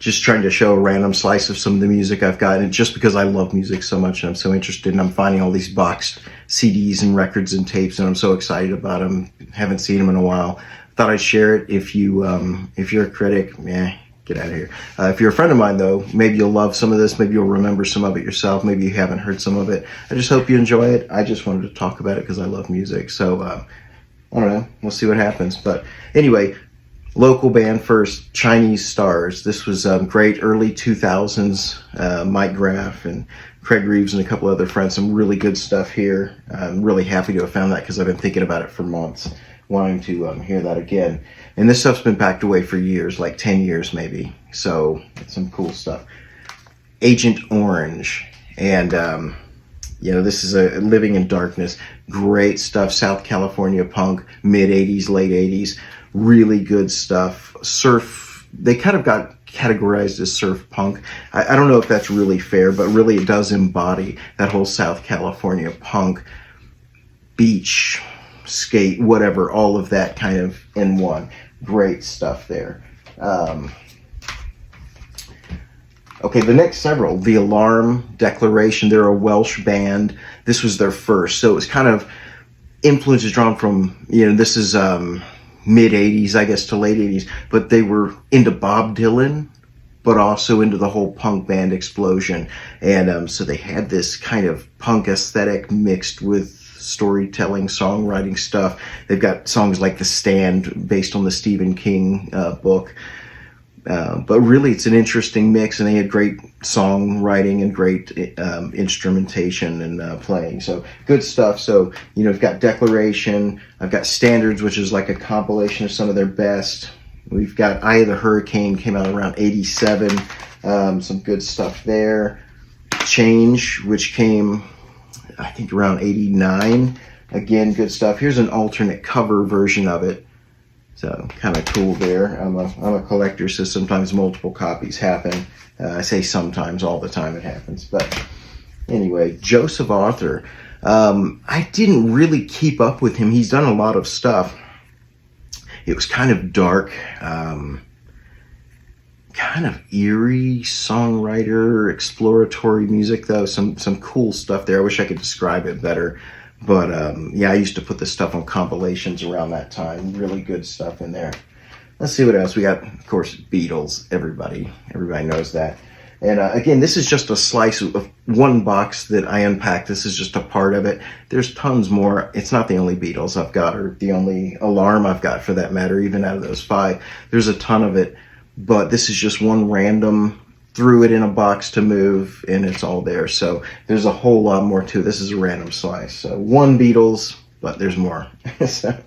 just trying to show a random slice of some of the music I've got, and just because I love music so much and I'm so interested, and I'm finding all these boxed CDs and records and tapes, and I'm so excited about them. Haven't seen them in a while. Thought I'd share it. If you're a critic, get out of here. If you're a friend of mine, though, maybe you'll love some of this. Maybe you'll remember some of it yourself. Maybe you haven't heard some of it. I just hope you enjoy it. I just wanted to talk about it because I love music. So, I don't know. We'll see what happens. But anyway, local band first, Chinese Stars. This was great early 2000s. Mike Graff and Craig Reeves and a couple other friends. Some really good stuff here. I'm really happy to have found that because I've been thinking about it for months, wanting to hear that again. And this stuff's been packed away for years, like 10 years maybe. So it's some cool stuff. Agent Orange. And, this is a Living in Darkness. Great stuff. South California punk, mid-'80s, late 80s. Really good stuff. Surf, they kind of got categorized as surf punk. I don't know if that's really fair, but really it does embody that whole South California punk, beach, skate, whatever, all of that kind of in one. Great stuff there. Okay, the next several, The Alarm, Declaration, they're a Welsh band. This was their first, so it was kind of influences drawn from, this is mid-'80s, I guess, to late 80s, but they were into Bob Dylan, but also into the whole punk band explosion. And so they had this kind of punk aesthetic mixed with storytelling, songwriting stuff. They've got songs like The Stand, based on the Stephen King book. But really, it's an interesting mix, and they had great songwriting and great instrumentation and playing. So good stuff. So, I've got Declaration. I've got Standards, which is like a compilation of some of their best. We've got Eye of the Hurricane, came out around 87. Some good stuff there. Change, which came, I think, around 89. Again, good stuff. Here's an alternate cover version of it. So kind of cool there. I'm a collector, so sometimes multiple copies happen. I say sometimes, all the time it happens. But anyway, Joseph Arthur. I didn't really keep up with him. He's done a lot of stuff. It was kind of dark, kind of eerie songwriter, exploratory music, though. Some cool stuff there. I wish I could describe it better. But I used to put this stuff on compilations around that time. Really good stuff in there. Let's see what else we got. Of course, Beatles. Everybody knows that. And again, this is just a slice of one box that I unpacked. This is just a part of it. There's tons more. It's not the only Beatles I've got, or the only Alarm I've got, for that matter, even out of those 5. There's a ton of it. But this is just one random, threw it in a box to move, and it's all there. So there's a whole lot more to it. This is a random slice. So one Beatles, but there's more. So,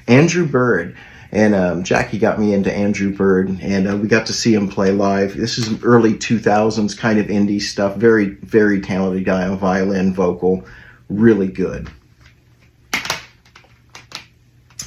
Andrew Bird. And Jackie got me into Andrew Bird, and we got to see him play live. This is early 2000s kind of indie stuff. Very, very talented guy on violin, vocal. Really good.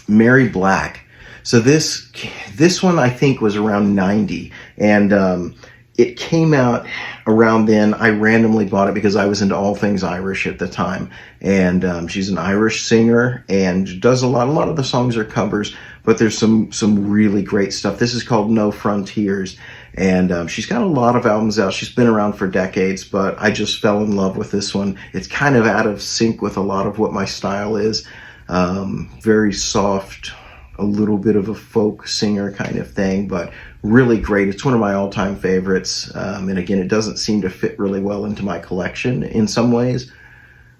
Mary Black. So this one, I think, was around 90, and it came out around then. I randomly bought it because I was into all things Irish at the time. And she's an Irish singer and does a lot of the songs are covers, but there's some really great stuff. This is called No Frontiers. And she's got a lot of albums out. She's been around for decades, but I just fell in love with this one. It's kind of out of sync with a lot of what my style is. Very soft, a little bit of a folk singer kind of thing, but really great. It's one of my all-time favorites. And again, it doesn't seem to fit really well into my collection in some ways,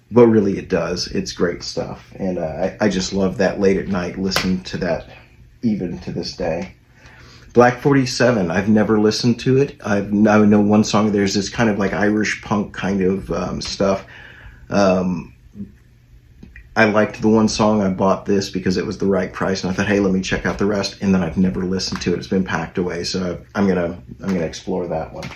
but really it does. It's great stuff. And I just love that late at night, listen to that even to this day. Black 47, I've never listened to it. I know one song. There's this kind of like Irish punk kind of stuff. I liked the one song. I bought this because it was the right price, and I thought, hey, let me check out the rest. And then I've never listened to it. It's been packed away, so I'm gonna explore that one.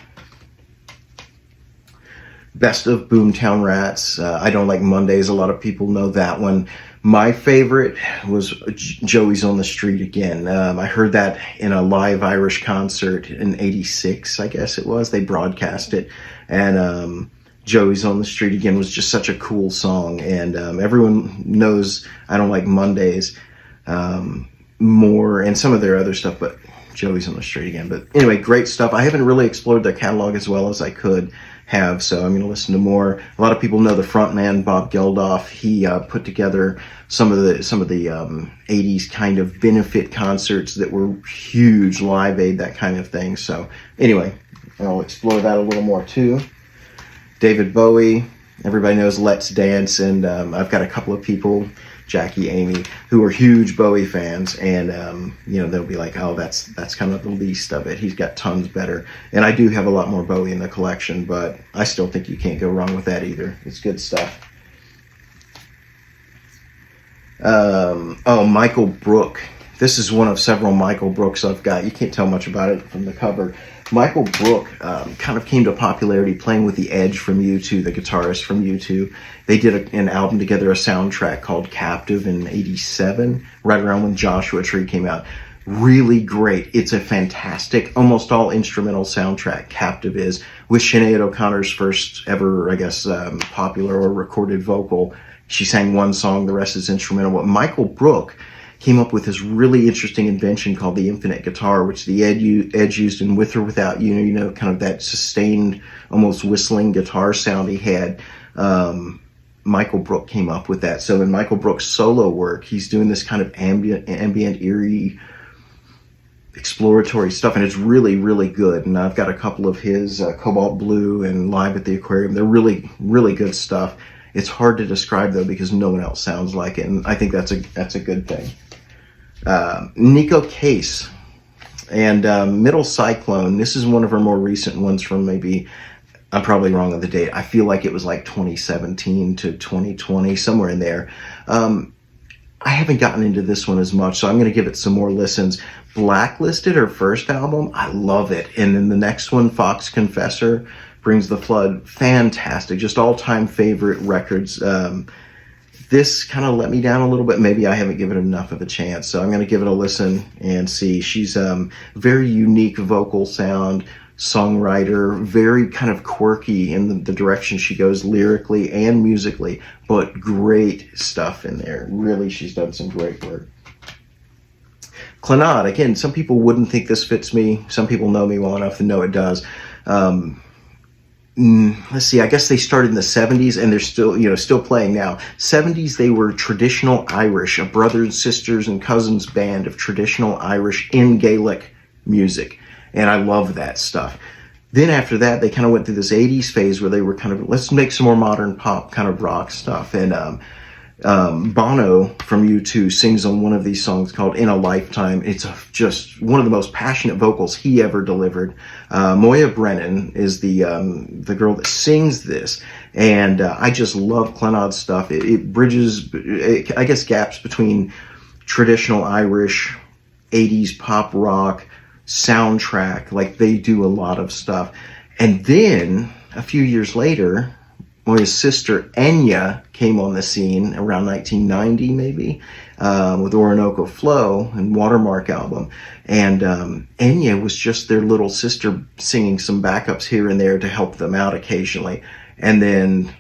Best of Boomtown Rats. I Don't Like Mondays. A lot of people know that one. My favorite was Joey's on the Street Again. I heard that in a live Irish concert in '86, I guess it was. They broadcast it, and Joey's on the Street Again was just such a cool song. And everyone knows I Don't Like Mondays more, and some of their other stuff, but Joey's on the street again. But anyway, great stuff. I haven't really explored their catalog as well as I could have, so I'm going to listen to more. A lot of people know the frontman Bob Geldof. He put together some of the 80s kind of benefit concerts that were huge, Live Aid, that kind of thing. So anyway, I'll explore that a little more too. David Bowie, everybody knows Let's Dance, and I've got a couple of people, Jackie, Amy, who are huge Bowie fans, and they'll be like, oh, that's kind of the least of it. He's got tons better. And I do have a lot more Bowie in the collection, but I still think you can't go wrong with that either. It's good stuff. Michael Brook. This is one of several Michael Brooks I've got. You can't tell much about it from the cover. Michael Brook kind of came to popularity playing with the Edge from U2, the guitarist from U2. They did an album together, a soundtrack called Captive in '87, right around when Joshua Tree came out. Really great. It's a fantastic, almost all instrumental soundtrack, Captive is, with Sinead O'Connor's first ever, I guess, popular or recorded vocal. She sang one song, the rest is instrumental. But Michael Brook came up with this really interesting invention called the infinite guitar, which the Edge used in With or Without You, kind of that sustained, almost whistling guitar sound he had. Michael Brook came up with that. So in Michael Brook's solo work, he's doing this kind of ambient, eerie, exploratory stuff, and it's really, really good. And I've got a couple of his, Cobalt Blue and Live at the Aquarium. They're really, really good stuff. It's hard to describe, though, because no one else sounds like it, and I think that's a good thing. Nico Case and Middle Cyclone. This is one of her more recent ones from maybe, I'm probably wrong on the date. I feel like it was like 2017 to 2020, somewhere in there. I haven't gotten into this one as much, so I'm going to give it some more listens. Blacklisted, her first album, I love it. And then the next one, Fox Confessor, Brings the Flood, fantastic, just all-time favorite records. This kind of let me down a little bit. Maybe I haven't given it enough of a chance, so I'm going to give it a listen and see. She's very unique vocal sound, songwriter, very kind of quirky in the direction she goes lyrically and musically, but great stuff in there. Really, she's done some great work. Clannad, again, some people wouldn't think this fits me. Some people know me well enough to know it does. Let's see, I guess they started in the 70s and they're still playing now. 70s, they were traditional Irish, a brothers, sisters, and cousins band of traditional Irish in Gaelic music. And I love that stuff. Then after that, they kind of went through this 80s phase where they were kind of, let's make some more modern pop kind of rock stuff. And Bono from U2 sings on one of these songs called In a Lifetime. It's just one of the most passionate vocals he ever delivered. Moya Brennan is the girl that sings this, and I just love Clannad's stuff. It bridges, I guess, gaps between traditional Irish, 80s pop rock, soundtrack. Like, they do a lot of stuff. And then a few years later, Moya's sister Enya came on the scene around 1990, maybe, with Orinoco Flow and Watermark album. And Enya was just their little sister singing some backups here and there to help them out occasionally. And then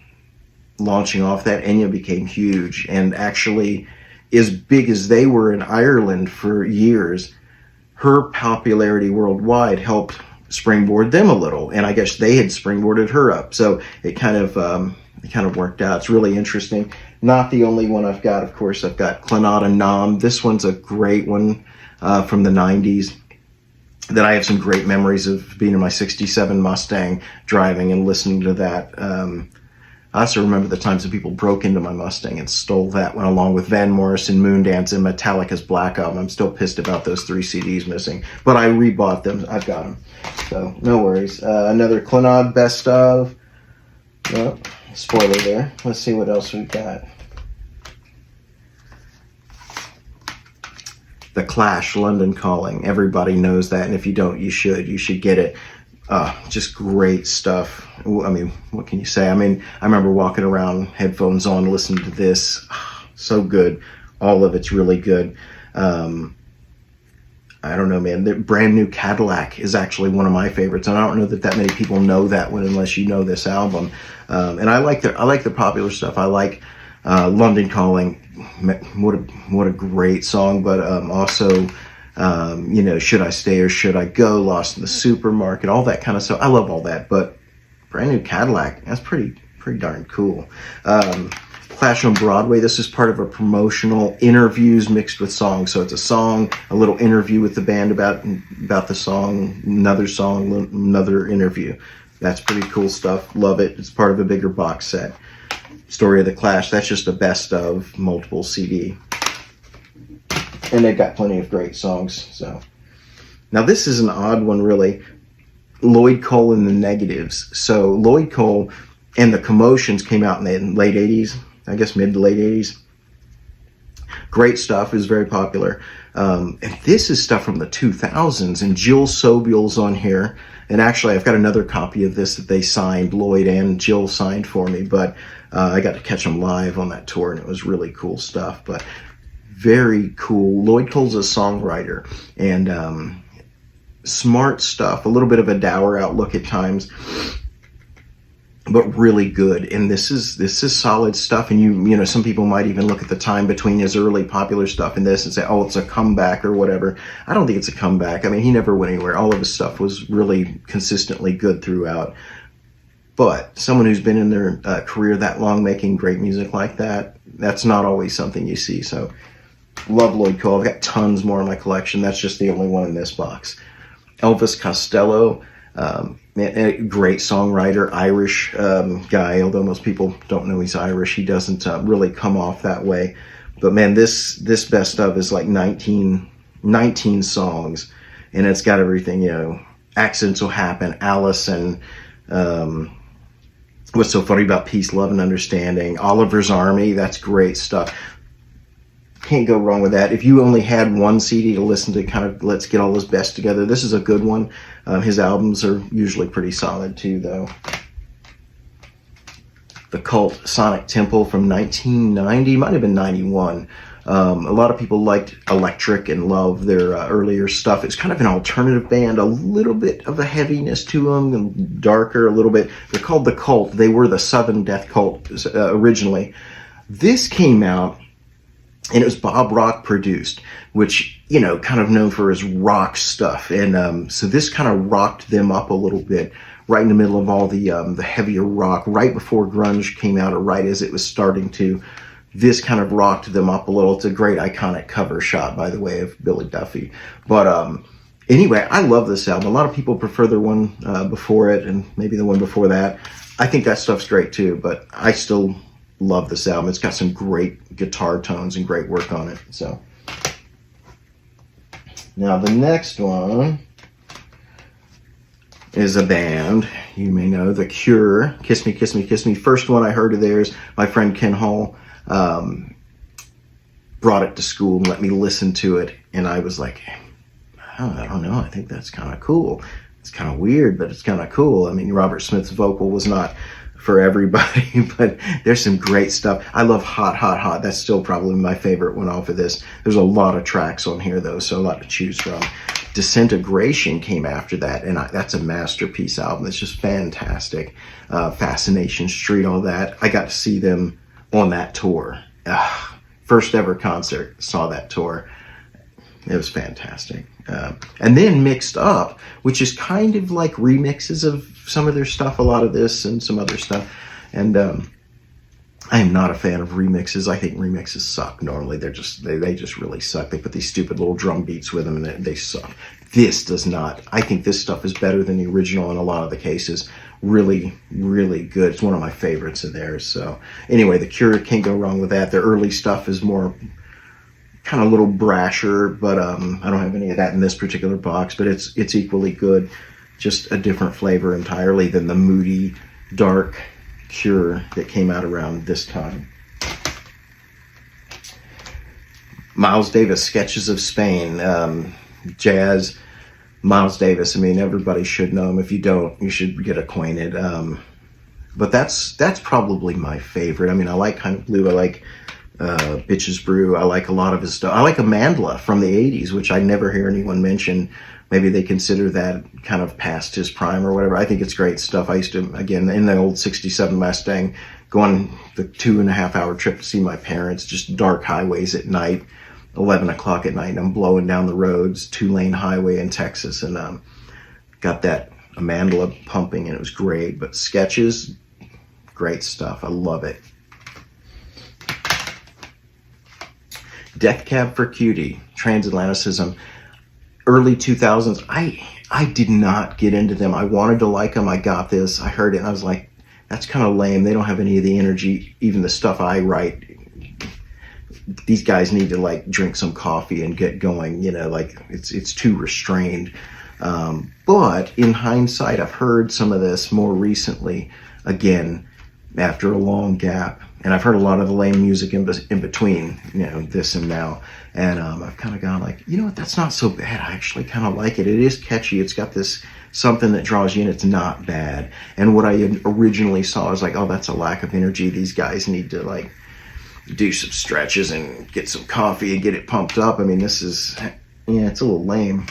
launching off that, Enya became huge and actually as big as they were in Ireland for years. Her popularity worldwide helped springboard them a little, and I guess they had springboarded her up, so it kind of worked out. It's really interesting. Not the only one I've got, of course. I've got Clannad and Nam. This one's a great one from the 90s that I have some great memories of being in my 67 Mustang driving and listening to that. I also remember the times that people broke into my Mustang and stole that one, along with Van Morrison, Moondance, and Metallica's Black Album. I'm still pissed about those 3 CDs missing, but I rebought them. I've got them, so no worries. Another Clannad best of. Oh, spoiler there. Let's see what else we've got. The Clash, London Calling. Everybody knows that, and if you don't, you should. You should get it. Just great stuff. I mean, what can you say? I mean, I remember walking around, headphones on, listening to this. So good. All of it's really good. I don't know, man. The Brand New Cadillac is actually one of my favorites, and I don't know that many people know that one unless you know this album. And I like the popular stuff. I like London Calling. What a great song. But also Should I Stay or Should I Go, Lost in the Supermarket, all that kind of stuff. I love all that, but Brand New Cadillac, that's pretty darn cool. Clash on Broadway, this is part of a promotional interviews mixed with songs. So it's a song, a little interview with the band about the song, another interview. That's pretty cool stuff. Love it. It's part of a bigger box set. Story of the Clash, that's just a best of multiple CD. And they've got plenty of great songs. So now this is an odd one, really. Lloyd Cole and the Negatives. So Lloyd Cole and the Commotions came out in the late 80s, I guess mid to late 80s. Great stuff. It was very popular. And this is stuff from the 2000s, and Jill Sobiel's on here. And actually, I've got another copy of this that they signed, Lloyd and Jill signed for me, but I got to catch them live on that tour, and it was really cool stuff. But very cool. Lloyd Cole's a songwriter, and smart stuff, a little bit of a dour outlook at times, but really good. And this is solid stuff. And you know, some people might even look at the time between his early popular stuff and this and say, oh, it's a comeback or whatever. I don't think it's a comeback. I mean, he never went anywhere. All of his stuff was really consistently good throughout. But someone who's been in their career that long making great music like that, that's not always something you see. So love Lloyd Cole. I've got tons more in my collection. That's just the only one in this box. Elvis Costello, a great songwriter, Irish guy, although most people don't know he's Irish. He doesn't really come off that way. But man, this best of is like 19 songs, and it's got everything, you know, Accidents Will Happen, Allison, What's So Funny About Peace, Love and Understanding, Oliver's Army, that's great stuff. Can't go wrong with that. If you only had one CD to listen to, kind of let's get all this best together, this is a good one. His albums are usually pretty solid too, though. The Cult, Sonic Temple from 1990, might have been 91. A lot of people liked Electric and loved their earlier stuff. It's kind of an alternative band, a little bit of a heaviness to them, and darker a little bit. They're called The Cult. They were the Southern Death Cult originally. This came out, and it was Bob Rock produced, which, you know, kind of known for his rock stuff. And so this kind of rocked them up a little bit, right in the middle of all the heavier rock, right before grunge came out, or right as it was starting to. This kind of rocked them up a little. It's a great iconic cover shot, by the way, of Billy Duffy. But anyway, I love this album. A lot of people prefer the one before it, and maybe the one before that. I think that stuff's great too, but I still love this album. It's got some great guitar tones and great work on it. So now the next one is a band you may know, The Cure. Kiss Me, Kiss Me, Kiss Me. First one I heard of theirs, my friend Ken Hall brought it to school and let me listen to it, and I was like, I don't know, I think that's kind of cool. It's kind of weird, but it's kind of cool. I mean, Robert Smith's vocal was not for everybody, but there's some great stuff. I love Hot, Hot, Hot. That's still probably my favorite one off of this. There's a lot of tracks on here, though, so a lot to choose from. Disintegration came after that, and that's a masterpiece album. It's just fantastic. Fascination Street, all that. I got to see them on that tour. First ever concert, saw that tour. It was fantastic. And then Mixed Up, which is kind of like remixes of some of their stuff, a lot of this and some other stuff. And I am not a fan of remixes. I think remixes suck normally. They just really suck. They put these stupid little drum beats with them, and they suck. This does not. I think this stuff is better than the original in a lot of the cases. Really, really good. It's one of my favorites of theirs. So anyway, The Cure, can't go wrong with that. Their early stuff is more kind of a little brasher, but I don't have any of that in this particular box, but it's equally good. Just a different flavor entirely than the moody, dark Cure that came out around this time. Miles Davis, Sketches of Spain, jazz. Miles Davis, I mean, everybody should know him. If you don't, you should get acquainted. But that's probably my favorite. I mean, I like Kind of Blue. I like Bitches Brew. I like a lot of his stuff. I like Amandla from the 80s, which I never hear anyone mention. Maybe they consider that kind of past his prime or whatever. I think it's great stuff. I used to, again, in the old 67 Mustang, go on the 2.5 hour trip to see my parents, just dark highways at night. 11 o'clock at night, and I'm blowing down the roads, 2-lane highway in Texas, and got that Amandla pumping, and it was great. But Sketches, great stuff. I love it. Death Cab for Cutie, Transatlanticism, early 2000s. I did not get into them. I wanted to like them. I got this. I heard it, and I was like, that's kind of lame. They don't have any of the energy, even the stuff I write. These guys need to like drink some coffee and get going, you know, like it's too restrained. But in hindsight, I've heard some of this more recently, again, after a long gap. And I've heard a lot of the lame music in between, you know, this and now. And I've kind of gone like, you know what, that's not so bad. I actually kind of like it. It is catchy. It's got this something that draws you in. It's not bad. And what I originally saw, I was like, oh, that's a lack of energy. These guys need to like do some stretches and get some coffee and get it pumped up. I mean, this is, yeah, it's a little lame.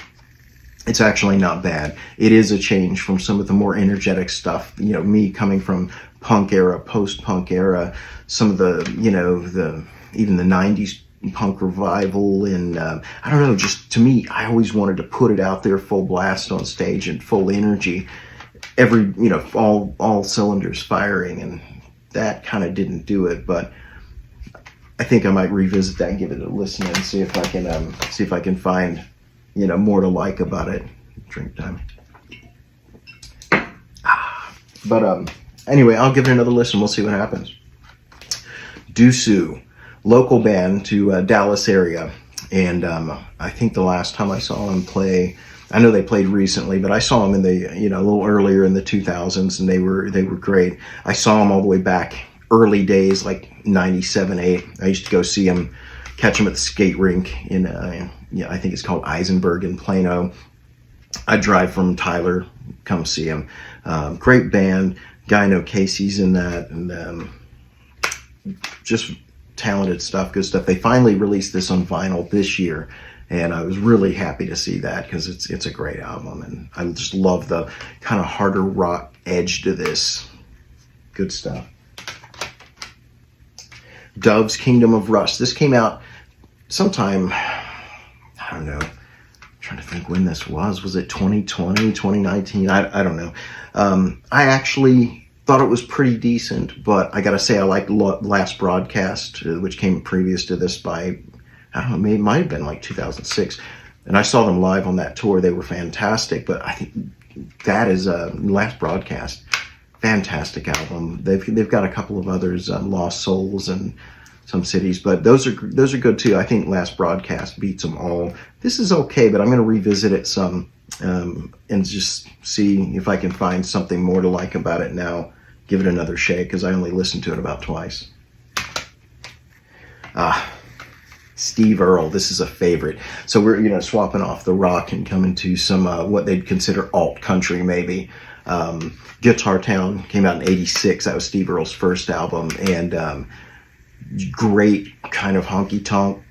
It's actually not bad. It is a change from some of the more energetic stuff. You know, me coming from punk era, post-punk era, some of the, you know, even the 90s punk revival, and I don't know, just to me, I always wanted to put it out there full blast on stage and full energy, every, you know, all cylinders firing, and that kind of didn't do it. But I think I might revisit that and give it a listen and see if I can find, you know, more to like about it. Drink time. But anyway, I'll give it another listen. We'll see what happens. Dusu, local band to Dallas area, and I think the last time I saw them play, I know they played recently, but I saw them in the, you know, a little earlier in the 2000s, and they were great. I saw them all the way back early days, like 97, 8. I used to go see them, catch them at the skate rink in, I think it's called Eisenberg in Plano. I'd drive from Tyler, come see them. Great band. Guy I know, Casey's in that, and just talented stuff, good stuff. They finally released this on vinyl this year, and I was really happy to see that because it's a great album, and I just love the kind of harder rock edge to this. Good stuff. Dove's Kingdom of Rust. This came out sometime, I don't know, I'm trying to think when this was. Was it 2020, 2019? I don't know. I actually thought it was pretty decent, but I gotta say I liked Last Broadcast, which came previous to this by, I don't know, maybe it might have been like 2006. And I saw them live on that tour. They were fantastic, but I think that is Last Broadcast. Fantastic album. They've got a couple of others, Lost Souls and Some Cities, but those are good too. I think Last Broadcast beats them all. This is okay, but I'm going to revisit it some and just see if I can find something more to like about it now. Give it another shake, because I only listened to it about twice. Steve Earle, this is a favorite. So we're, you know, swapping off the rock and coming to some what they'd consider alt country maybe. Guitar Town came out in '86. That was Steve Earle's first album, and great kind of honky tonk,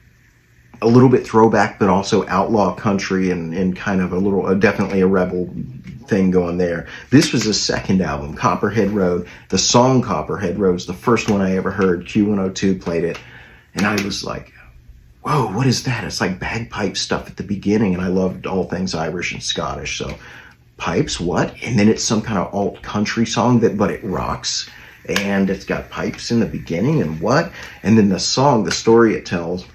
a little bit throwback, but also outlaw country, and kind of a little, definitely a rebel thing going there. This was his second album, Copperhead Road. The song Copperhead Road was the first one I ever heard. Q102 played it, and I was like, whoa, what is that? It's like bagpipe stuff at the beginning, and I loved all things Irish and Scottish, so pipes, what? And then it's some kind of alt country song, but it rocks, and it's got pipes in the beginning, and what? And then the song, the story it tells,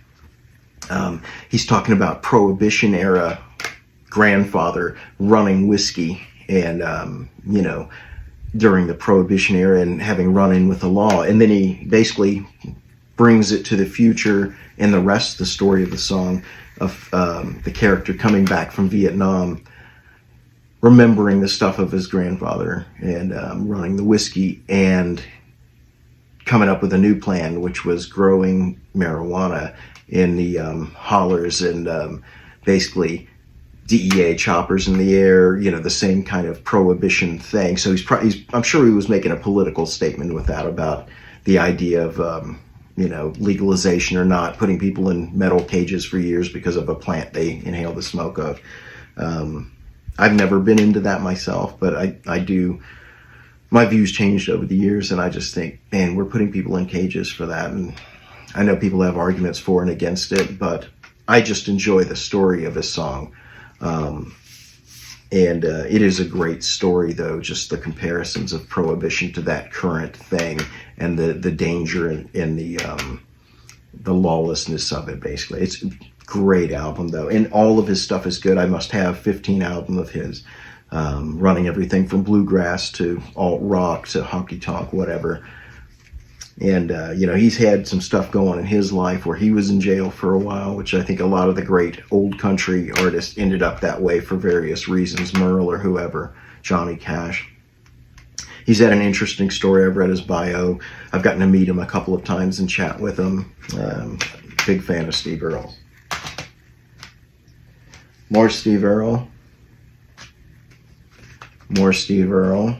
he's talking about Prohibition era grandfather running whiskey, and you know, during the Prohibition era, and having run in with the law, and then he basically brings it to the future, and the rest of the story of the song of the character coming back from Vietnam, remembering the stuff of his grandfather, and running the whiskey, and coming up with a new plan, which was growing marijuana in the hollers, and basically DEA choppers in the air, you know, the same kind of prohibition thing. So I'm sure he was making a political statement with that, about the idea of you know, legalization or not, putting people in metal cages for years because of a plant they inhale the smoke of. I've never been into that myself, but I do. My views changed over the years, and I just think, man, we're putting people in cages for that. And I know people have arguments for and against it, but I just enjoy the story of his song. And it is a great story, though, just the comparisons of Prohibition to that current thing, and the danger and the lawlessness of it, basically. It's a great album, though, and all of his stuff is good. I must have 15 albums of his, running everything from bluegrass to alt rock to honky tonk, whatever. And, he's had some stuff going on in his life where he was in jail for a while, which I think a lot of the great old country artists ended up that way for various reasons, Merle or whoever, Johnny Cash. He's had an interesting story. I've read his bio. I've gotten to meet him a couple of times and chat with him. Big fan of Steve Earle. More Steve Earle. More Steve Earle.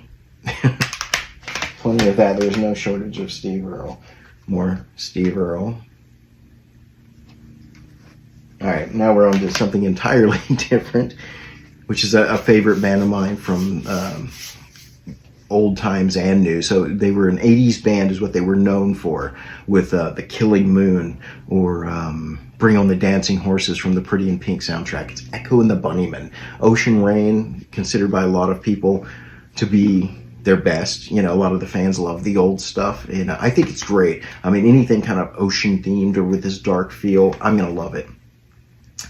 Plenty of that. There's no shortage of Steve Earle. More Steve Earle. All right, now we're on to something entirely different, which is a favorite band of mine from old times and new. So they were an 80s band is what they were known for, with The Killing Moon, or Bring on the Dancing Horses from the Pretty in Pink soundtrack. It's Echo and the Bunnymen. Ocean Rain, considered by a lot of people to be their best. A lot of the fans love the old stuff, and I think it's great. I mean, anything kind of ocean themed or with this dark feel, I'm gonna love it.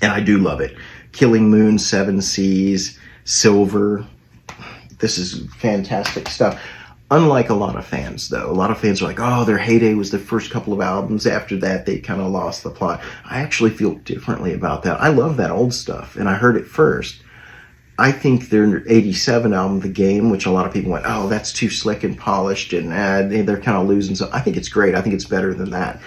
And I do love it. Killing Moon, Seven Seas, Silver. This is fantastic stuff. Unlike a lot of fans, though. A lot of fans are like, oh, their heyday was the first couple of albums. After that, they kind of lost the plot. I actually feel differently about that. I love that old stuff, and I heard it first. I think their 87 album, The Game, which a lot of people went, oh, that's too slick and polished, and they're kind of losing. So I think it's great. I think it's better than that.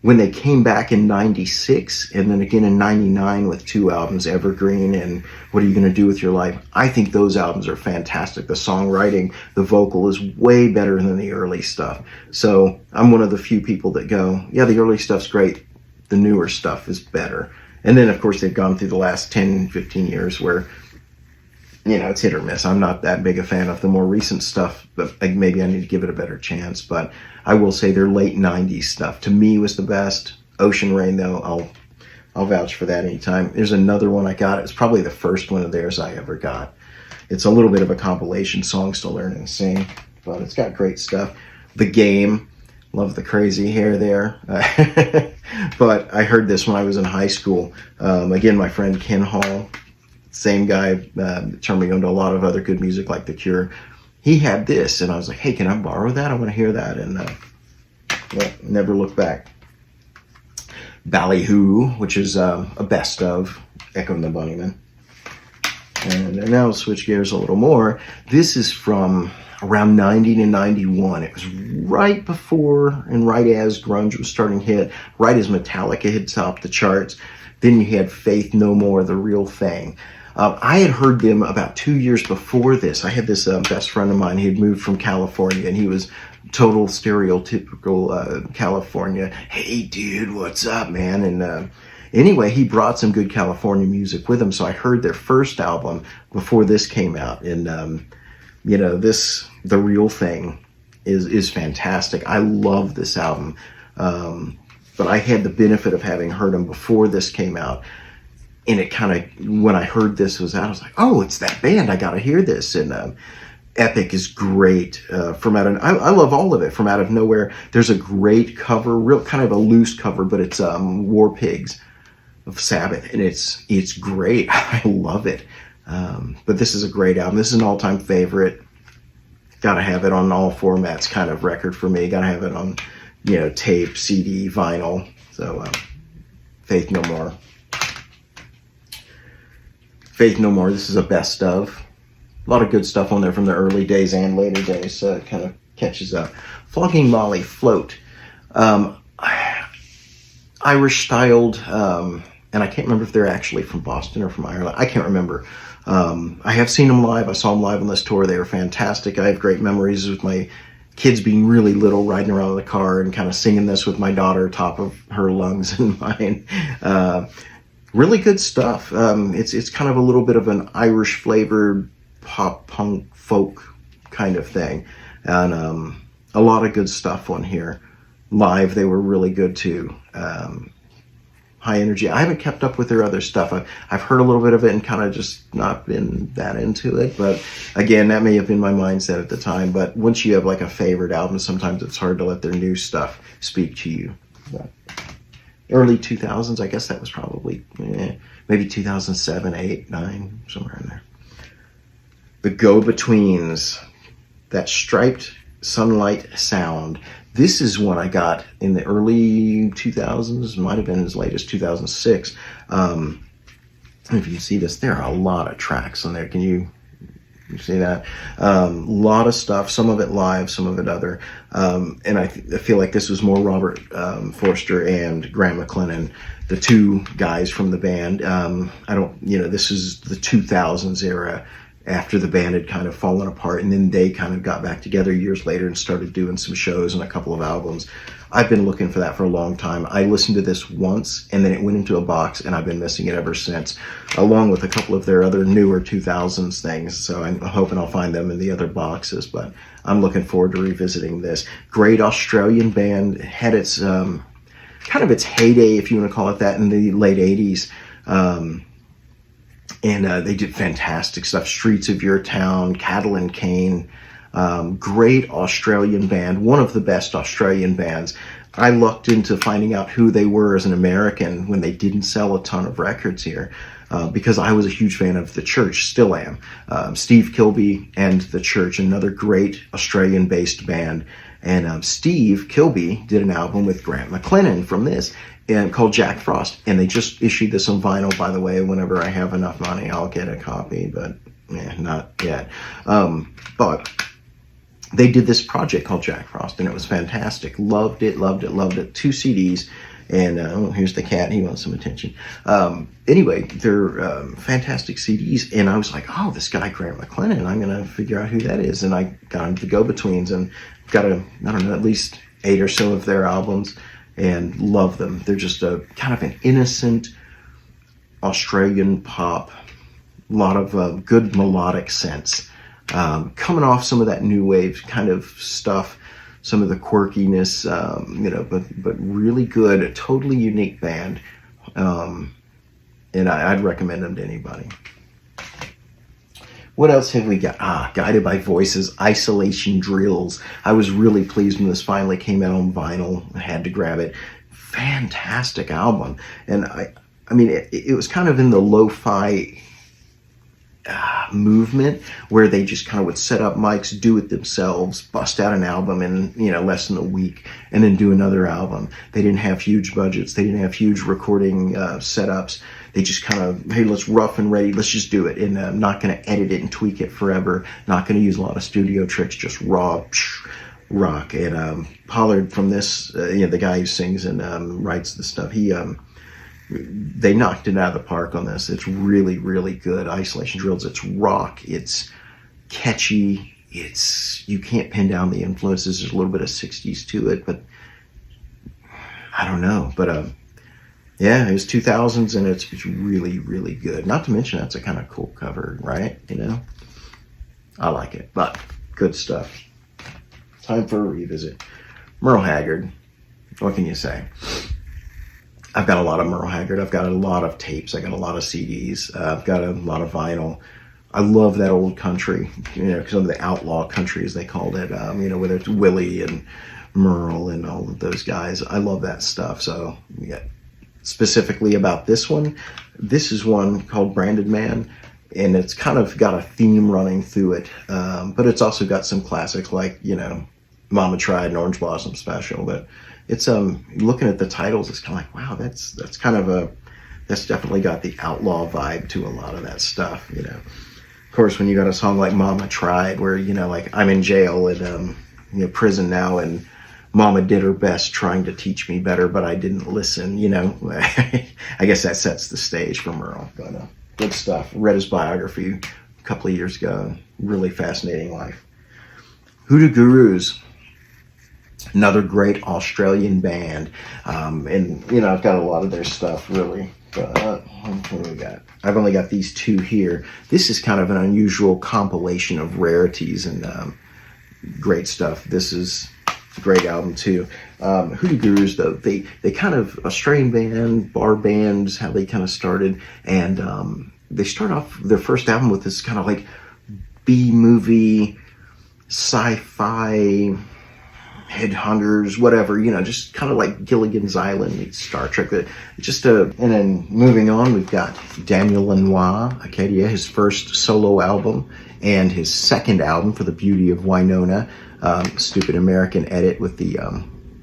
When they came back in 96 and then again in 99 with 2 albums, Evergreen and What Are You Gonna Do With Your Life, I think those albums are fantastic. The songwriting, the vocal is way better than the early stuff. So I'm one of the few people that go, yeah, the early stuff's great. The newer stuff is better. And then, of course, they've gone through the last 10, 15 years where, it's hit or miss. I'm not that big a fan of the more recent stuff, but maybe I need to give it a better chance. But I will say their late 90s stuff, to me, was the best. Ocean Rain, though, I'll vouch for that anytime. There's another one I got. It's probably the first one of theirs I ever got. It's a little bit of a compilation, Songs to Learn and Sing, but it's got great stuff. The Game. Love the crazy hair there. But I heard this when I was in high school. Again, my friend Ken Hall, same guy, turned me on to a lot of other good music like The Cure. He had this, and I was like, hey, can I borrow that? I want to hear that. And never looked back. Ballyhoo, which is a best of Echo and the Bunnymen. And now we'll switch gears a little more. This is from around 90 to 91. It was right before and right as grunge was starting to hit, right as Metallica had topped the charts. Then you had Faith No More, The Real Thing. I had heard them about 2 years before this. I had this best friend of mine. He had moved from California, and he was total stereotypical California. Hey, dude, what's up, man? And anyway, he brought some good California music with him, so I heard their first album before this came out. And this, The Real Thing, is fantastic. I love this album. But I had the benefit of having heard them before this came out. And it kind of, when I heard this was out, I was like, oh, it's that band. I got to hear this. And Epic is great. From out of, I love all of it. From Out of Nowhere, there's a great cover, real kind of a loose cover, but it's War Pigs of Sabbath. And it's great. I love it. But this is a great album. This is an all-time favorite. Got to have it on all formats kind of record for me. Got to have it on, tape, CD, vinyl. So Faith No More. Faith No More, this is a best of. A lot of good stuff on there from the early days and later days, so it kind of catches up. Flogging Molly, Float. Irish styled, and I can't remember if they're actually from Boston or from Ireland. I can't remember. I have seen them live. I saw them live on this tour. They were fantastic. I have great memories with my kids being really little, riding around in the car and kind of singing this with my daughter, top of her lungs and mine. Really good stuff. It's kind of a little bit of an Irish flavored pop punk folk kind of thing, and a lot of good stuff on here. Live, they were really good too. high energy. I haven't kept up with their other stuff. I've heard a little bit of it and kind of just not been that into it. But again, that may have been my mindset at the time. But once you have like a favorite album, sometimes it's hard to let their new stuff speak to you. But early 2000s, I guess that was probably maybe 2007, 8, 9, somewhere in there. The Go-Betweens, that striped sunlight sound. This is one I got in the early 2000s, might have been as late as 2006. If you see this, there are a lot of tracks on there. Can you see that? A lot of stuff, some of it live, some of it other. And I feel like this was more Robert Forster and Graham McLennan, the two guys from the band. This is the 2000s era, after the band had kind of fallen apart, and then they kind of got back together years later and started doing some shows and a couple of albums. I've been looking for that for a long time. I listened to this once, and then it went into a box, and I've been missing it ever since, along with a couple of their other newer 2000s things. So I'm hoping I'll find them in the other boxes, but I'm looking forward to revisiting this. Great Australian band. Had its kind of its heyday, if you want to call it that, in the late 80s. And they did fantastic stuff. Streets of Your Town, Cattle and Cane. Great Australian band. One of the best Australian bands. I lucked into finding out who they were as an American when they didn't sell a ton of records here, because I was a huge fan of The Church, still am. Steve Kilbey and The Church, another great Australian-based band. And Steve Kilbey did an album with Grant McLennan from this, and called Jack Frost. And they just issued this on vinyl, by the way. Whenever I have enough money, I'll get a copy, but not yet. But they did this project called Jack Frost, and it was fantastic. Loved it. 2 CDs. And here's the cat. He wants some attention. Anyway, they're fantastic CDs. And I was like, oh, this guy, Grant McLennan, I'm going to figure out who that is. And I got into the Go-Betweens and got at least 8 or so of their albums, and love them. They're just a kind of an innocent Australian pop, a lot of good melodic sense, coming off some of that new wave kind of stuff, some of the quirkiness, but really good, a totally unique band, and I'd recommend them to anybody. What else have we got? Guided by Voices, Isolation Drills. I was really pleased when this finally came out on vinyl. I had to grab it. Fantastic album. And I mean, it was kind of in the lo-fi movement, where they just kind of would set up mics, do it themselves, bust out an album in less than a week, and then do another album. They didn't have huge budgets. They didn't have huge recording setups. They just kind of, hey, let's rough and ready, let's just do it. And I'm not going to edit it and tweak it forever. Not going to use a lot of studio tricks, just raw rock. And Pollard from this, the guy who sings and writes the stuff, they knocked it out of the park on this. It's really, really good. Isolation Drills, it's rock, it's catchy, you can't pin down the influences. There's a little bit of 60s to it, but I don't know. But yeah, it was 2000s, and it's really, really good. Not to mention, that's a kind of cool cover, right? I like it, but good stuff. Time for a revisit. Merle Haggard, what can you say? I've got a lot of Merle Haggard. I've got a lot of tapes. I got a lot of CDs. I've got a lot of vinyl. I love that old country, some of the outlaw country, as they called it, whether it's Willie and Merle and all of those guys. I love that stuff. So, specifically about this one, this is one called Branded Man, and it's kind of got a theme running through it, but it's also got some classics like Mama Tried and Orange Blossom Special. But it's looking at the titles, it's kind of like, wow, that's definitely got the outlaw vibe to a lot of that stuff. Of course, when you got a song like Mama Tried, where like I'm in jail and prison now, and Mama did her best trying to teach me better, but I didn't listen, I guess that sets the stage for Merle. But good stuff. Read his biography a couple of years ago. Really fascinating life. Hoodoo Gurus, another great Australian band. And I've got a lot of their stuff, really. But what do we got? I've only got these 2 here. This is kind of an unusual compilation of rarities and great stuff. This is great album too. Hoodoo Gurus, though, they kind of Australian band, bar bands, how they kind of started, and they start off their first album with this kind of like B-movie, sci-fi, headhunters, whatever, just kind of like Gilligan's Island meets Star Trek. And then moving on, we've got Daniel Lanois, Acadia, his first solo album, and his second album, For the Beauty of Winona, stupid American edit with the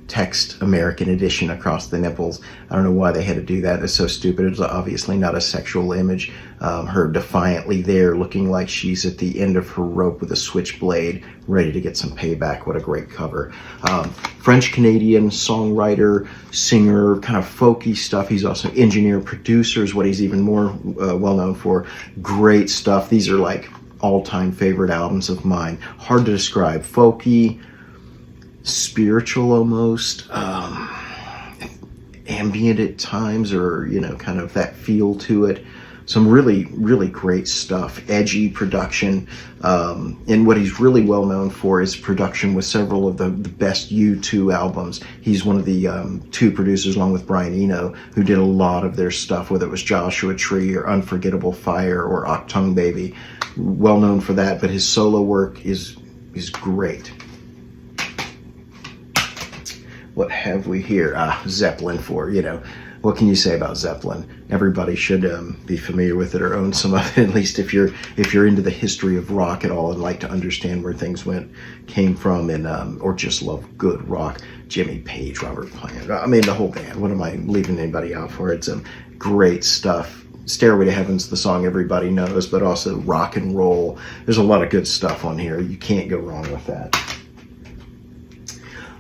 text American edition across the nipples. I don't know why they had to do that. It's so stupid. It's obviously not a sexual image. Her defiantly there looking like she's at the end of her rope with a switchblade, ready to get some payback. What a great cover. French-Canadian songwriter, singer, kind of folky stuff. He's also engineer, producer is what he's even more well known for. Great stuff. These are like all-time favorite albums of mine. Hard to describe. Folky, spiritual almost, ambient at times, or kind of that feel to it. Some really, really great stuff. Edgy production, and what he's really well known for is production with several of the best U2 albums. He's one of the two producers, along with Brian Eno, who did a lot of their stuff, whether it was Joshua Tree or Unforgettable Fire or Octung Baby. Well known for that, but his solo work is great. What have we here? Zeppelin what can you say about Zeppelin? Everybody should be familiar with it or own some of it, at least if you're into the history of rock at all and like to understand where things came from, and or just love good rock. Jimmy Page, Robert Plant, I mean the whole band. What am I leaving anybody out for? It's great stuff. Stairway to Heaven's the song everybody knows, but also rock and roll. There's a lot of good stuff on here. You can't go wrong with that.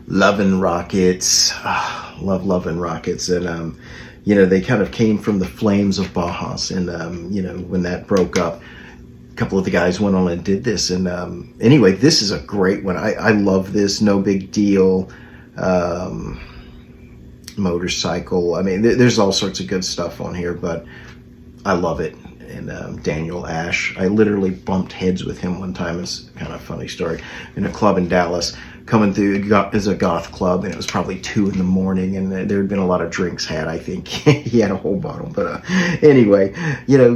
Lovin' Rockets, love Lovin' Rockets, and they kind of came from the flames of Bauhaus, and when that broke up, a couple of the guys went on and did this, and anyway, this is a great one. I love this. No Big Deal, Motorcycle. I mean, there's all sorts of good stuff on here, but I love it. And Daniel Ash, I literally bumped heads with him one time. It's kind of a funny story. In a club in Dallas, coming through as a goth club, and it was probably 2 a.m, and there had been a lot of drinks had. I think he had a whole bottle, but anyway,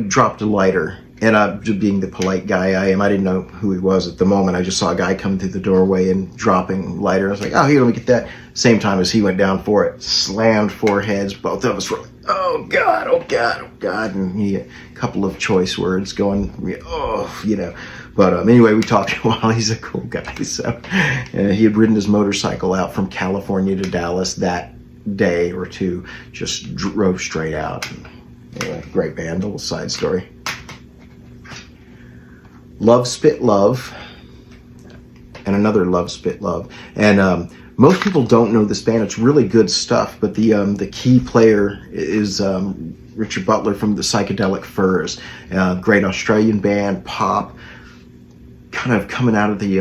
dropped a lighter. And just being the polite guy I am, I didn't know who he was at the moment. I just saw a guy come through the doorway and dropping lighter. I was like, oh, here, let me get that. Same time as he went down for it, slammed 4 heads. Both of us were like, oh, God, oh, God, oh, God. And he had a couple of choice words going, But anyway, we talked a while. He's a cool guy. So he had ridden his motorcycle out from California to Dallas that day or two, just drove straight out. Anyway, great band, a little side story. Love Spit Love, and another Love Spit Love, and most people don't know this band. It's really good stuff, but the key player is Richard Butler from the Psychedelic Furs, great Australian band, pop, kind of coming out of the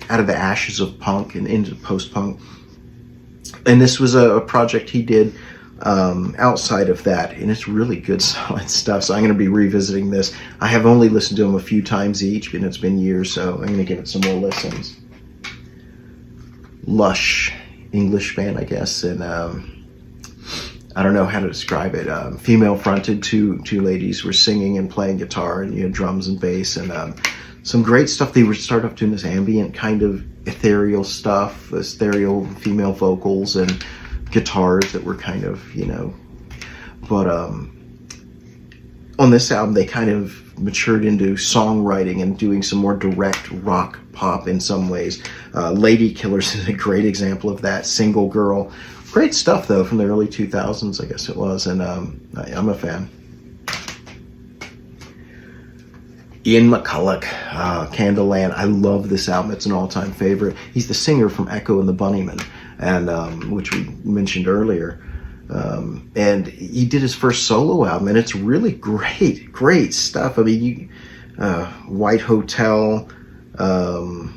ashes of punk and into post-punk. And this was a project he did outside of that, and it's really good, solid stuff. So I'm going to be revisiting this. I have only listened to them a few times each, and it's been years, so I'm going to give it some more listens. Lush, English band, I guess, and I don't know how to describe it. Female fronted, two ladies were singing and playing guitar, and drums and bass, and some great stuff. They were started off doing this ambient kind of ethereal stuff, ethereal female vocals and guitars that were kind of, but on this album they kind of matured into songwriting and doing some more direct rock pop in some ways. Lady Killers is a great example of that. Single Girl, great stuff though from the early 2000s, I guess it was, and I'm a fan. Ian McCulloch, Candleland. I love this album. It's an all-time favorite. He's the singer from Echo and the Bunnymen, and which we mentioned earlier. And he did his first solo album, and it's really great stuff. I mean, White Hotel, and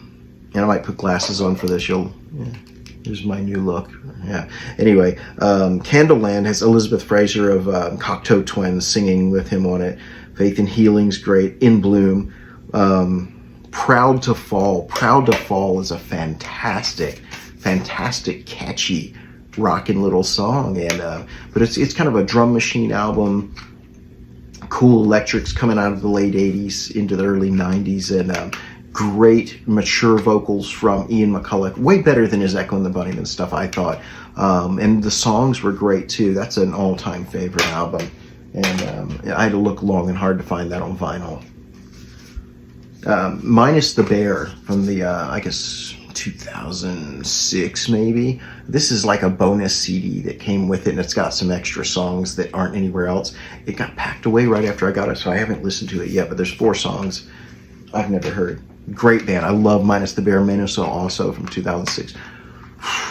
I might put glasses on for this. Here's my new look. Yeah. Anyway, Candleland has Elizabeth Fraser of Cocteau Twins singing with him on it. Faith and Healing's great. In Bloom. Proud to Fall. Proud to Fall is a fantastic fantastic, catchy, rockin' little song. And but it's kind of a drum machine album. Cool electrics coming out of the late 80s into the early 90s, and great mature vocals from Ian McCulloch, way better than his Echo and the Bunnymen stuff, I thought. And the songs were great too. That's an all-time favorite album, and I had to look long and hard to find that on vinyl. Minus the Bear from the I guess 2006 maybe. This is like a bonus CD that came with it, and it's got some extra songs that aren't anywhere else. It got packed away right after I got it, so I haven't listened to it yet, but there's 4 songs I've never heard. Great band. I love Minus the Bear. Minnesota also from 2006.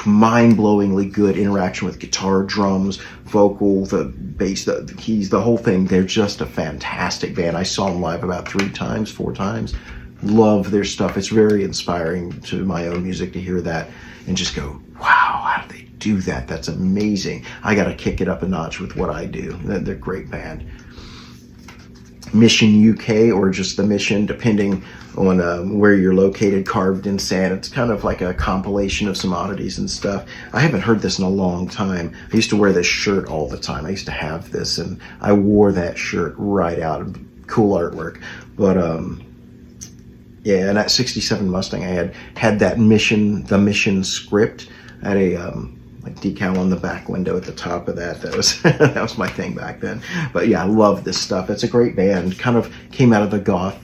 Mind-blowingly good interaction with guitar, drums, vocal, the bass, the keys, the whole thing. They're just a fantastic band. I saw them live about 4 times. Love their stuff. It's very inspiring to my own music to hear that and just go, wow, how do they do that? That's amazing. I got to kick it up a notch with what I do. They're a great band. Mission UK, or just the Mission, depending on where you're located, Carved in Sand. It's kind of like a compilation of some oddities and stuff. I haven't heard this in a long time. I used to wear this shirt all the time. I used to have this, and I wore that shirt right out. Cool artwork. But yeah, and that 67 Mustang, I had that the Mission script. I had a like decal on the back window at the top of that. That was that was my thing back then. But yeah, I love this stuff. It's a great band. Kind of came out of the goth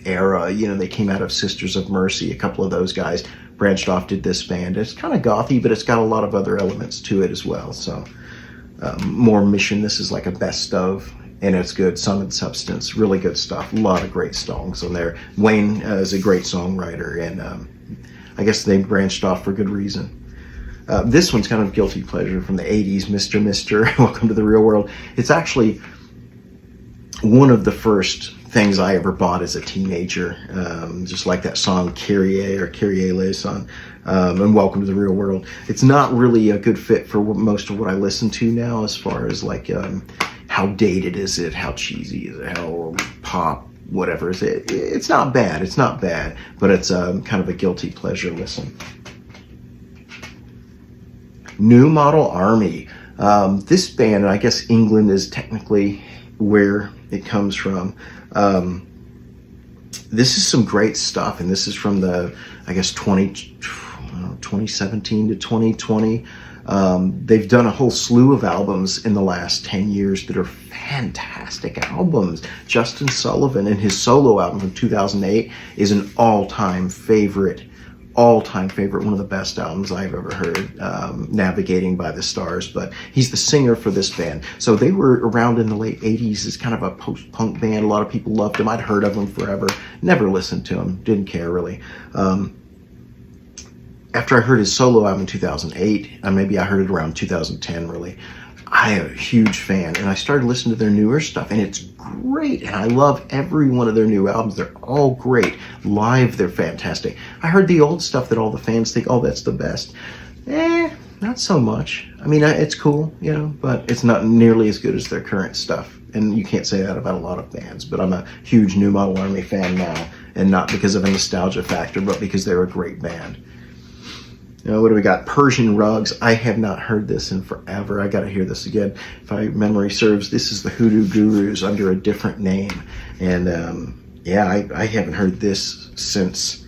era. You know, they came out of Sisters of Mercy. A couple of those guys branched off, did this band. It's kind of gothy, but it's got a lot of other elements to it as well. So more Mission. This is like a best of, and it's good. Sum and Substance, really good stuff. A lot of great songs on there. Wayne is a great songwriter, and I guess they branched off for good reason. This one's kind of guilty pleasure from the 80s, Mr. Welcome to the Real World. It's actually one of the first things I ever bought as a teenager, just like that song Kyrie Le song, and Welcome to the Real World. It's not really a good fit for most of what I listen to now, as far as like how dated is it, how cheesy is it, how pop, whatever is it. It's not bad, but it's kind of a guilty pleasure listen. New Model Army. This band, I guess England is technically where it comes from. This is some great stuff, and this is from the, I guess, 2017 to 2020. They've done a whole slew of albums in the last 10 years that are fantastic albums. Justin Sullivan and his solo album from 2008 is an all-time favorite, one of the best albums I've ever heard, Navigating by the Stars. But he's the singer for this band. So they were around in the late 80s as kind of a post-punk band. A lot of people loved them. I'd heard of them forever. Never listened to them. Didn't care really. After I heard his solo album in 2008, maybe I heard it around 2010 really, I am a huge fan, and I started listening to their newer stuff, and it's great, and I love every one of their new albums. They're all great. Live, they're fantastic. I heard the old stuff that all the fans think, oh, that's the best. Not so much. I mean, it's cool, you know, but it's not nearly as good as their current stuff, and you can't say that about a lot of bands, but I'm a huge New Model Army fan now, and not because of a nostalgia factor, but because they're a great band. You know, what do we got? Persian Rugs. I have not heard this in forever. I got to hear this again. If my memory serves, this is the Hoodoo Gurus under a different name. And yeah, I haven't heard this since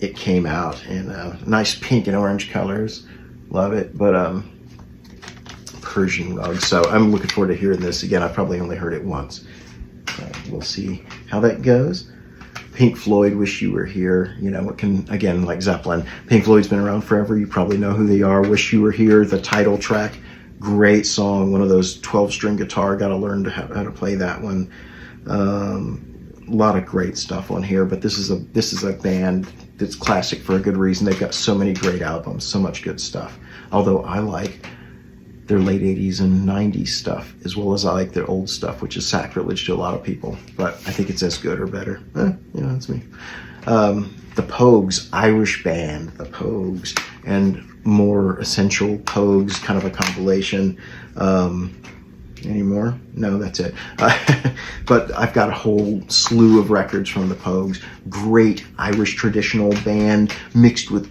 it came out. And nice pink and orange colors. Love it. But Persian Rugs. So I'm looking forward to hearing this again. I've probably only heard it once. We'll see how that goes. Pink Floyd, Wish You Were Here. You know, it can, again, like Zeppelin. Pink Floyd's been around forever. You probably know who they are. Wish You Were Here, the title track. Great song. One of those 12-string guitar. Got to learn how to play that one. A lot of great stuff on here, but this is a band that's classic for a good reason. They've got so many great albums, so much good stuff. Although I like their late 80s and 90s stuff, as well as I like their old stuff, which is sacrilege to a lot of people, but I think it's as good or better. You know, that's me. The Pogues, Irish band, the Pogues, and More Essential Pogues, kind of a compilation. Any more? No, that's it. But I've got a whole slew of records from the Pogues. Great Irish traditional band mixed with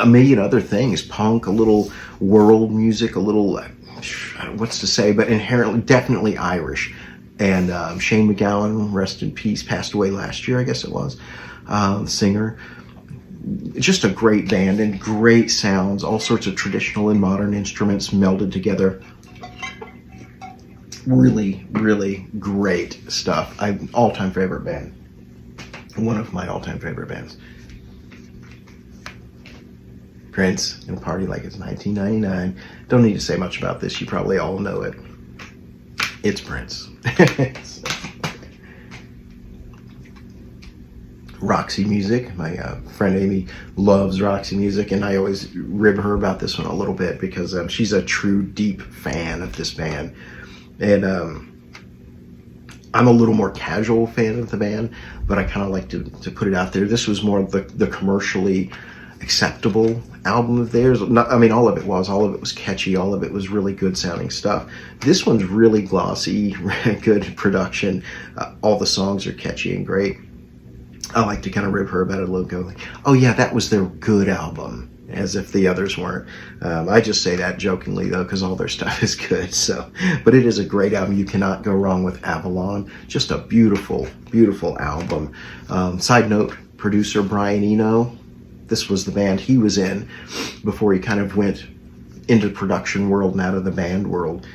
a million other things, punk, a little world music, a little, what's to say, but inherently, definitely Irish. And Shane MacGowan, rest in peace, passed away last year, I guess it was, the singer. Just a great band and great sounds, all sorts of traditional and modern instruments melded together. Really, really great stuff. All-time favorite band. One of my all-time favorite bands. Prince and Party Like It's 1999. Don't need to say much about this. You probably all know it. It's Prince. Roxy Music. My friend Amy loves Roxy Music, and I always rib her about this one a little bit because she's a true deep fan of this band. And I'm a little more casual fan of the band, but I kind of like to put it out there. This was more of the commercially acceptable album of theirs. I mean, all of it was catchy, all of it was really good sounding stuff. This one's really glossy, good production. All the songs are catchy and great. I like to kind of rib her about it a little, go like, oh yeah, that was their good album, as if the others weren't. I just say that jokingly though, because all their stuff is good. So, but it is a great album. You cannot go wrong with Avalon. Just a beautiful, beautiful album. Side note, producer Brian Eno, this was the band he was in before he kind of went into the production world and out of the band world.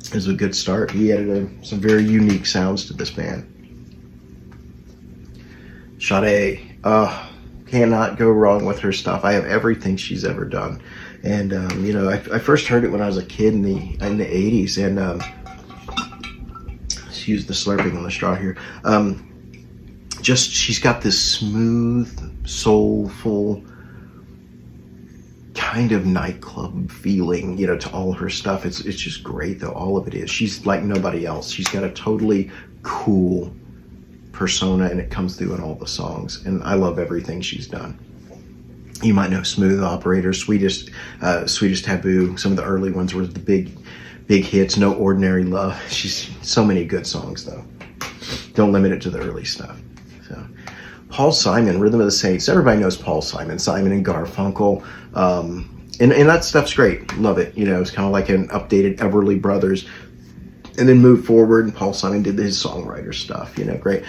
It was a good start. He added some very unique sounds to this band. Sade, cannot go wrong with her stuff. I have everything she's ever done. And, you know, I first heard it when I was a kid in the 80s. And, excuse the slurping on the straw here. She's got this smooth, soulful kind of nightclub feeling, you know, to all her stuff. It's just great though. All of it is. She's like nobody else. She's got a totally cool persona, and it comes through in all the songs. And I love everything she's done. You might know Smooth Operator, Sweetest Taboo. Some of the early ones were the big hits. No Ordinary Love. She's so many good songs though. Don't limit it to the early stuff. So, Paul Simon, Rhythm of the Saints. Everybody knows Paul Simon, Simon and Garfunkel. And that stuff's great. Love it. You know, it's kind of like an updated Everly Brothers. And then moved forward, and Paul Simon did his songwriter stuff. You know, great.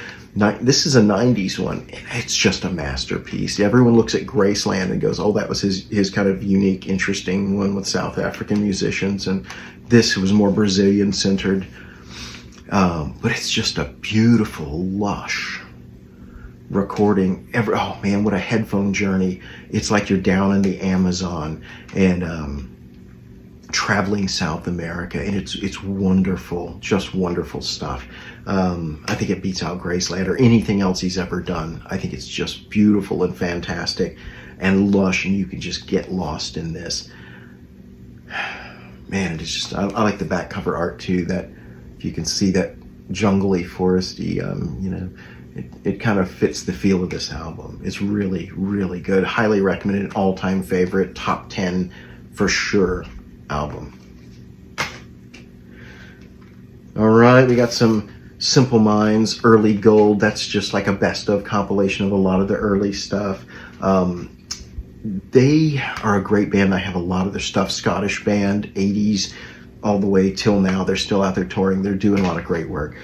This is a 90s one. It's just a masterpiece. Everyone looks at Graceland and goes, oh, that was his kind of unique, interesting one with South African musicians. And this was more Brazilian-centered. But it's just a beautiful, lush recording. Oh, man, what a headphone journey. It's like you're down in the Amazon and traveling South America, and it's wonderful, just wonderful stuff. I think it beats out Graceland or anything else he's ever done. I think it's just beautiful and fantastic and lush, and you can just get lost in this. Man, it's just, I like the back cover art too, that if you can see that jungly, foresty, you know, it kind of fits the feel of this album. It's really, really good. Highly recommended, all-time favorite, top 10 for sure album. All right, we got some Simple Minds, Early Gold. That's just like a best of compilation of a lot of the early stuff. They are a great band. I have a lot of their stuff. Scottish band, 80s all the way till now. They're still out there touring. They're doing a lot of great work.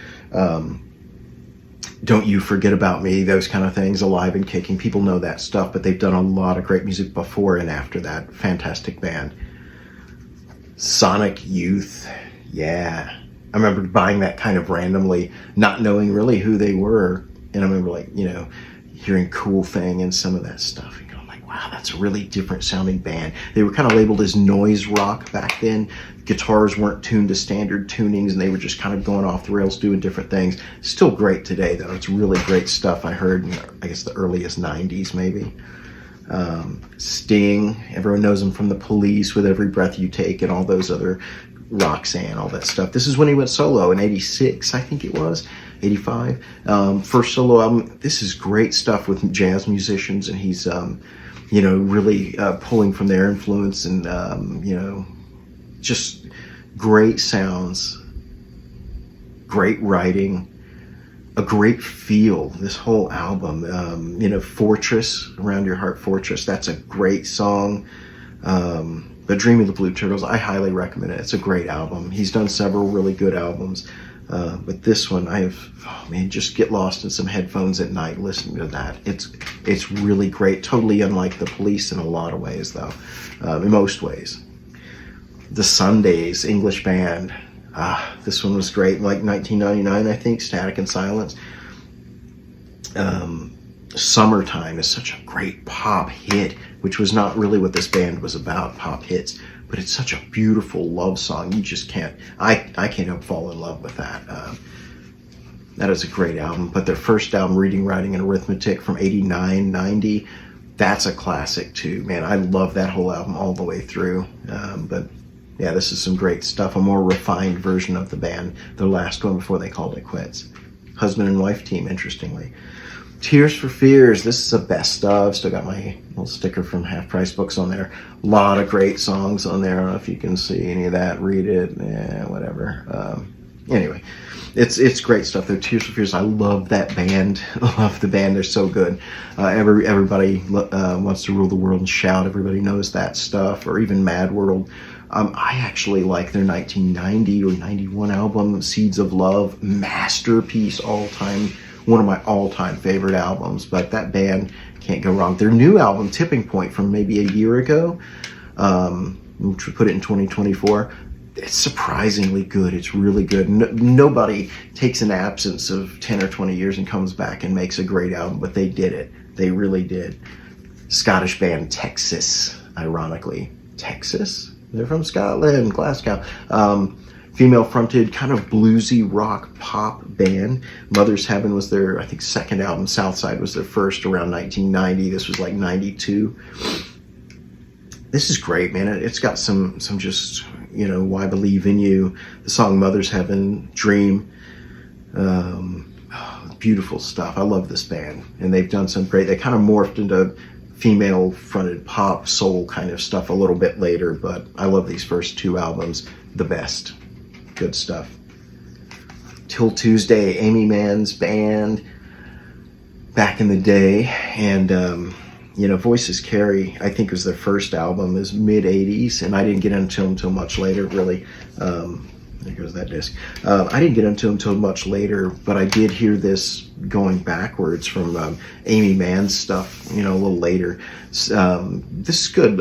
Don't You Forget About Me, those kind of things, Alive and Kicking. People know that stuff, but they've done a lot of great music before and after that. Fantastic band. Sonic Youth, yeah. I remember buying that kind of randomly, not knowing really who they were. And I remember, like, you know, hearing Cool Thing and some of that stuff and going like, wow, that's a really different sounding band. They were kind of labeled as noise rock back then. Guitars weren't tuned to standard tunings, and they were just kind of going off the rails doing different things. Still great today though. It's really great stuff. I heard in, I guess, the earliest 90s maybe. Sting, everyone knows him from The Police, With Every Breath You Take, and all those other, Roxanne, all that stuff. This is when he went solo in 86, I think it was, 85. First solo album. This is great stuff with jazz musicians, and he's, you know, really pulling from their influence, and, you know, just great sounds, great writing, a great feel, this whole album. Fortress, Around Your Heart Fortress, that's a great song. But Dream of the Blue Turtles, I highly recommend it. It's a great album. He's done several really good albums. But this one, just get lost in some headphones at night listening to that. It's really great. Totally unlike the Police in a lot of ways, though. In most ways. The Sundays, English band. This one was great. Like 1999, I think, Static and Silence. Summertime is such a great pop hit, which was not really what this band was about, pop hits, but it's such a beautiful love song. You just can't, I can't help fall in love with that. That is a great album. But their first album, Reading, Writing, and Arithmetic from 89, 90, that's a classic too. Man, I love that whole album all the way through. But yeah, this is some great stuff. A more refined version of the band, their last one before they called it quits. Husband and wife team, interestingly. Tears for Fears, this is the best of. Still got my little sticker from Half Price Books on there. A lot of great songs on there. I don't know if you can see any of that. Read it. Whatever. Anyway, it's great stuff. They're Tears for Fears. I love that band. I love the band. They're so good. Everybody wants to rule the world and shout. Everybody knows that stuff. Or even Mad World. I actually like their 1990 or 91 album, Seeds of Love. Masterpiece, all-time. One of my all-time favorite albums, but that band can't go wrong. Their new album, Tipping Point, from maybe a year ago, which we put it in 2024, it's surprisingly good. It's really good. Nobody takes an absence of 10 or 20 years and comes back and makes a great album, but they did it. They really did. Scottish band Texas, ironically. Texas? They're from Scotland, Glasgow. Female-fronted, kind of bluesy rock pop band. Mother's Heaven was their, I think, second album. Southside was their first around 1990. This was like 92. This is great, man. It's got some just, Why Believe in You, the song Mother's Heaven, Dream. Beautiful stuff. I love this band. And they've done some great, they kind of morphed into female-fronted pop, soul kind of stuff a little bit later, but I love these first two albums the best. Good stuff. Till Tuesday, Amy Mann's band back in the day, and Voices Carry, I think was their first album, is mid 80s, and I didn't get into them until much later, really. There goes that disc. I didn't get into them until much later, but I did hear this going backwards from Amy Mann's stuff, a little later. This is good.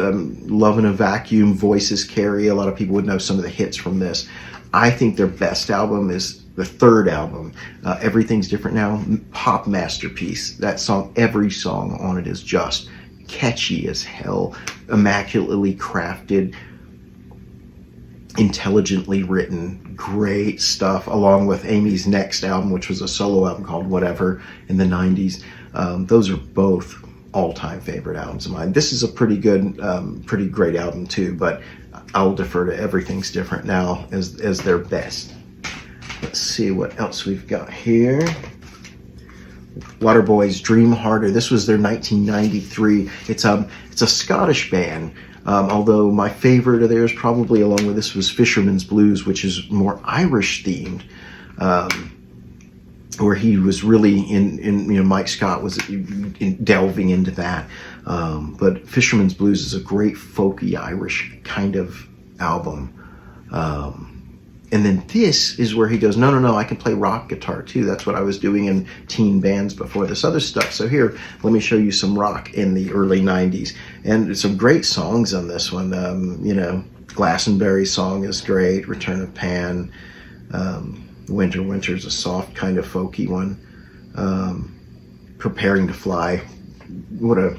Love in a Vacuum, Voices Carry. A lot of people would know some of the hits from this. I think their best album is the third album, Everything's Different Now, pop masterpiece. That song, every song on it is just catchy as hell, immaculately crafted, intelligently written, great stuff, along with Amy's next album, which was a solo album called Whatever in the 90s. Those are both all-time favorite albums of mine. This is a pretty good, pretty great album too, but I'll defer to Everything's Different Now as their best. Let's see what else we've got here. Waterboys, Dream Harder. This was their 1993. It's a Scottish band. Although my favorite of theirs, probably along with this, was Fisherman's Blues, which is more Irish themed, where he was really Mike Scott was delving into that. But Fisherman's Blues is a great folky Irish kind of album. And then this is where he goes, no, I can play rock guitar too. That's what I was doing in teen bands before this other stuff. So here, let me show you some rock in the early 90s. And some great songs on this one. Glastonbury song is great. Return of Pan. Winter's a soft kind of folky one. Preparing to Fly. What a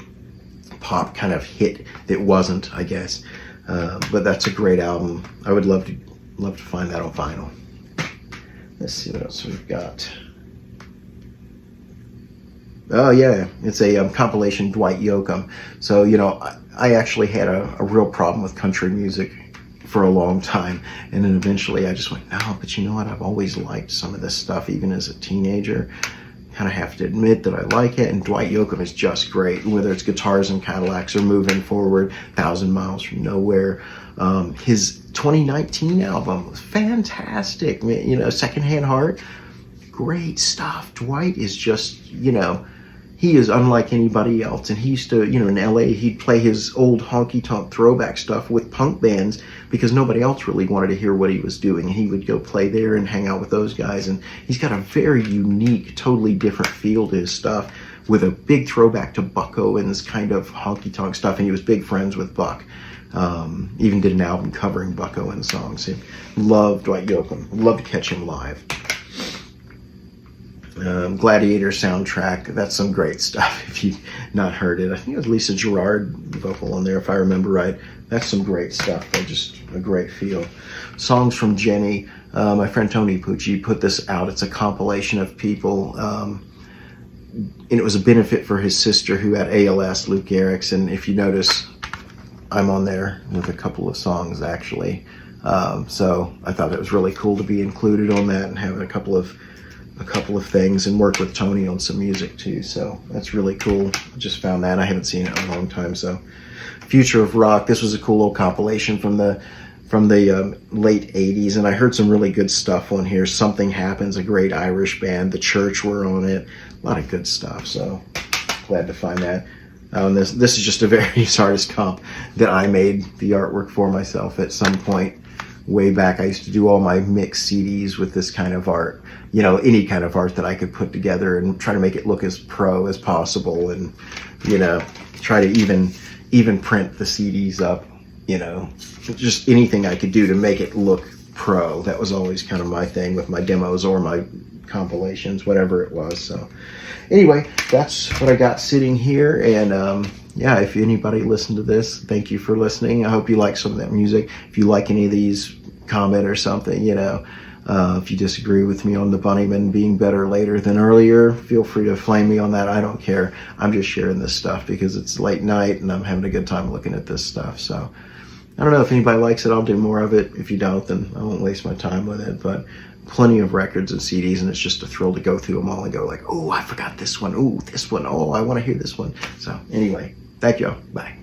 pop kind of hit it wasn't, I guess. But that's a great album. I would love to find that on vinyl. Let's see what else we've got. Oh yeah, it's a compilation, Dwight Yoakam. So I actually had a real problem with country music for a long time, and then eventually I just went, no, but you know what? I've always liked some of this stuff, even as a teenager. Kind of have to admit that I like it, and Dwight Yoakam is just great, whether it's Guitars and Cadillacs or Moving Forward, 1,000 Miles from Nowhere. His 2019 album was fantastic. Secondhand Heart, great stuff. Dwight is just, he is unlike anybody else. And he used to, in LA, he'd play his old honky-tonk throwback stuff with punk bands because nobody else really wanted to hear what he was doing. And he would go play there and hang out with those guys. And he's got a very unique, totally different feel to his stuff, with a big throwback to Buck Owens kind of honky-tonk stuff. And he was big friends with Buck. Even did an album covering Buck Owens songs. He loved Dwight Yoakam. Loved to catch him live. Gladiator soundtrack, that's some great stuff if you've not heard it. I think it was Lisa Gerrard vocal on there, if I remember right. That's some great stuff. They're just a great feel. Songs from Jenny. My friend Tony Pucci put this out. It's a compilation of people, and it was a benefit for his sister who had ALS, Lou Gehrig's, and if you notice, I'm on there with a couple of songs actually. So I thought it was really cool to be included on that and having a couple of things, and work with Tony on some music too. So that's really cool. I just found that. I haven't seen it in a long time. So Future of Rock, this was a cool little compilation from the late 80s, and I heard some really good stuff on here. Something Happens, a great Irish band. The Church were on it. A lot of good stuff. So glad to find that. This is just a various artist comp that I made the artwork for myself at some point way back. I used to do all my mix CDs with this kind of art, any kind of art that I could put together and try to make it look as pro as possible, and try to even print the CDs up, just anything I could do to make it look pro. That was always kind of my thing with my demos or my compilations, whatever it was. So anyway, that's what I got sitting here. And if anybody listened to this, thank you for listening. I hope you like some of that music. If you like any of these, comment or something. If you disagree with me on the Bunnymen being better later than earlier, feel free to flame me on that. I don't care. I'm just sharing this stuff because it's late night and I'm having a good time looking at this stuff. So I don't know, if anybody likes it, I'll do more of it. If you don't, then I won't waste my time with it. But plenty of records and CDs, and it's just a thrill to go through them all and go like, oh, I forgot this one. Oh, this one. Oh, I want to hear this one. So anyway, thank you. Bye.